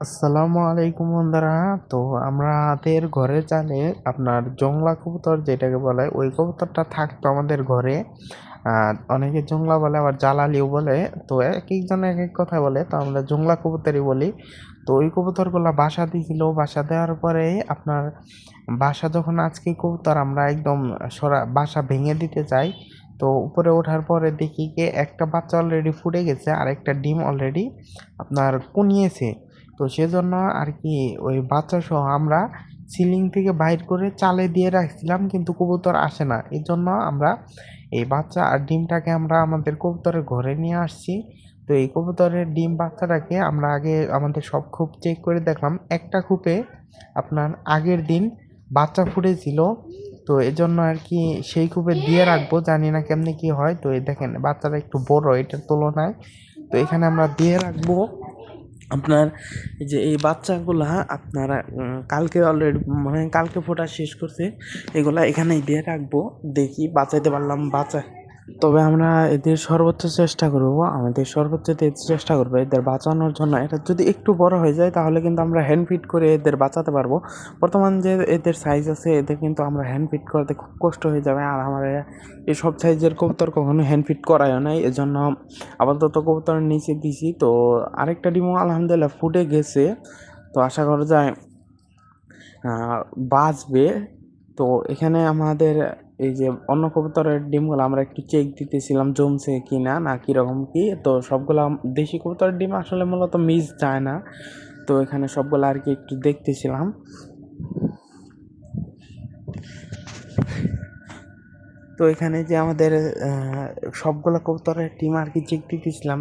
আসসালামু আলাইকুম বন্ধুরা। তো আমাদের ঘরে জানে আপনার জংলা কবুতর যেটাকে বলে ওই কবুতরটা থাকতো আমাদের ঘরে। অনেকে জংলা বলে আবার জালালিও বলে। তো এক একজন এক এক কথা বলে, তো আমরা জংলা কবুতরই বলি। তো ওই কবুতরগুলো বাসা দিয়েছিল, বাসা দেওয়ার পরে আপনার বাসা যখন আজকে কবুতর আমরা একদম বাসা ভেঙে দিতে চাই, তো উপরে ওঠার পরে দেখি কি একটা বাচ্চা অলরেডি ফুটে গেছে আর একটা ডিম অলরেডি আপনার কুনিয়েছে। তো সেজন্য আর কি ওই বাচ্চা সহ আমরা সিলিং থেকে বাইর করে চালে দিয়ে রাখছিলাম, কিন্তু কবুতর আসে না। এই জন্য আমরা এই বাচ্চা আর ডিমটাকে আমরা আমাদের কবুতরের ঘরে নিয়ে আসছি। তো এই কবুতরের ডিম বাচ্চাটাকে আমরা আগে আমাদের সব খোপ চেক করে দেখলাম, একটা খোপে আপনার আগের দিন বাচ্চা ফুটেছিল। তো এজন্য আর কি সেই খোপে দিয়ে রাখবো, জানি না কেমনে কি হয়। তো এই দেখেন বাচ্চাটা একটু বড় এটার তুলনায়। তো এখানে আমরা দিয়ে রাখবো আপনার এই যে এই বাচ্চাগুলা আপনারা কালকে অলরেডি মানে কালকে ফোটা শেষ করছে, এগুলা এখানেই দিয়ে রাখবো। দেখি বাঁচাইতে পারলাম তবে আমরা এদের সর্বোচ্চ চেষ্টা করব, আমাদের সর্বোচ্চ চেষ্টা করবো এদের বাঁচানোর জন্য। এটা যদি একটু বড় হয়ে যায় তাহলে কিন্তু আমরা হ্যান্ড ফিট করে এদের বাঁচাতে পারবো। বর্তমান যে এদের সাইজ আছে এদের কিন্তু আমরা হ্যান্ড ফিট করতে খুব কষ্ট হয়ে যাবে, আর আমার এই সব সাইজের কবুতর কখনো হ্যান্ড ফিট করায়ও নাই। এজন্য আপাতত কবুতরের নিচে দিছি। তো আরেকটা ডিমও আলহামদুলিল্লাহ ফুটে গেছে, তো আশা করা যায় বাঁচবে। তো এখানে আমাদের এই যে অন্য কবুতরের ডিমগুলো আমরা একটু চেক দিতেছিলাম জমছে কি না না কীরকম কি। তো সবগুলা দেশি কবুতরের ডিম আসলে মূলত মিস যায় না, তো এখানে সবগুলো আর কি একটু দেখতেছিলাম। তো এখানে যে আমাদের সবগুলো কবুতরের টিম আর কি চেক দিতেছিলাম,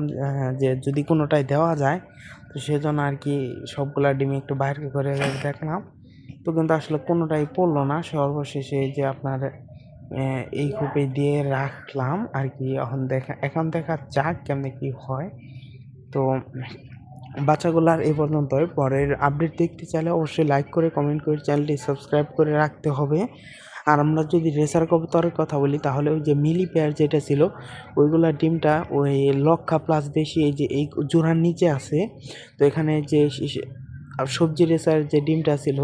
যে যদি কোনোটাই দেওয়া যায়। তো সেজন্য আর কি সবগুলা ডিম একটু বাইরে করে দেখলাম, তো কিন্তু আসলে কোনোটাই পড়লো না। সর্বশেষে যে আপনার এই কূপে দিয়ে রাখলাম আর কি। এখন দেখা যাক কেমনে কি হয়। তো বাচ্চাগুলার এই পর্যন্তই। পরের আপডেট দেখতে চাইলে অবশ্যই লাইক করে কমেন্ট করে চ্যানেলটি সাবস্ক্রাইব করে রাখতে হবে। আর আমরা যদি রেসার কবুতরের কথা বলি তাহলে ওই যে মিলি পেয়ার যেটা ছিল ওইগুলার ডিমটা ওই লক্ষা প্লাস বেশি এই যে এই জোড়ার নিচে আছে। তো এখানে যে সবজি রেসার যে ডিমটা ছিল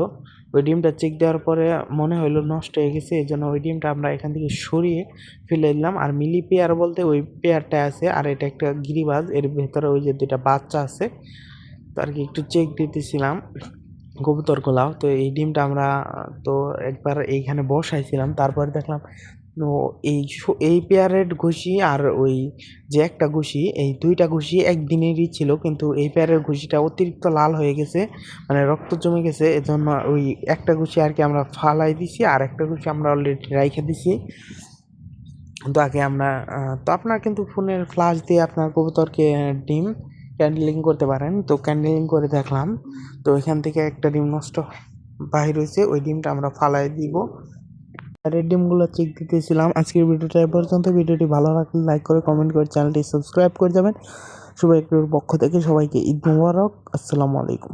ওই ডিমটা চেক দেওয়ার পরে মনে হলো নষ্ট হয়ে গেছে, এই জন্য ওই ডিমটা আমরা এখান থেকে সরিয়ে ফেলে দিলাম। আর মিলি পেয়ার বলতে ওই পেয়ারটা আছে, আর এটা একটা গিরিবাজ, এর ভেতরে ওই যে দুইটা বাচ্চা আছে। তো আর কি একটু চেক দিতেছিলাম কবুতরগুলাও। তো এই ডিমটা আমরা তো একবার এইখানে বসাইছিলাম, তারপরে দেখলাম তো এই পেয়ারের ঘুষি আর ওই যে একটা ঘুষি, এই দুইটা ঘুষি একদিনেরই ছিল, কিন্তু এই পেয়ারের ঘুষিটা অতিরিক্ত লাল হয়ে গেছে, মানে রক্ত জমে গেছে। এজন্য ওই একটা ঘুষি আর কি আমরা ফালাই দিছি, আর একটা ঘুষি আমরা অলরেডি রাইখে দিছি। তো আগে আমরা তো আপনার কিন্তু ফোনের ফ্ল্যাশ দিয়ে আপনার কবুতরকে ডিম ক্যান্ডেলিং করতে পারেন। তো ক্যান্ডেলিং করে দেখলাম, তো এখান থেকে একটা ডিম নষ্ট বাহির হয়েছে, ওই ডিমটা আমরা ফালাই দিব। রেড ডিমগুলো চেক দিতেছিলাম। আজকের ভিডিওটা এ পর্যন্ত। ভিডিওটি ভালো লাগলে লাইক করে কমেন্ট করে চ্যানেলটি সাবস্ক্রাইব করে যাবেন। শুভ একটুর পক্ষ থেকে সবাইকে ঈদ মোবারক। আসসালামু আলাইকুম।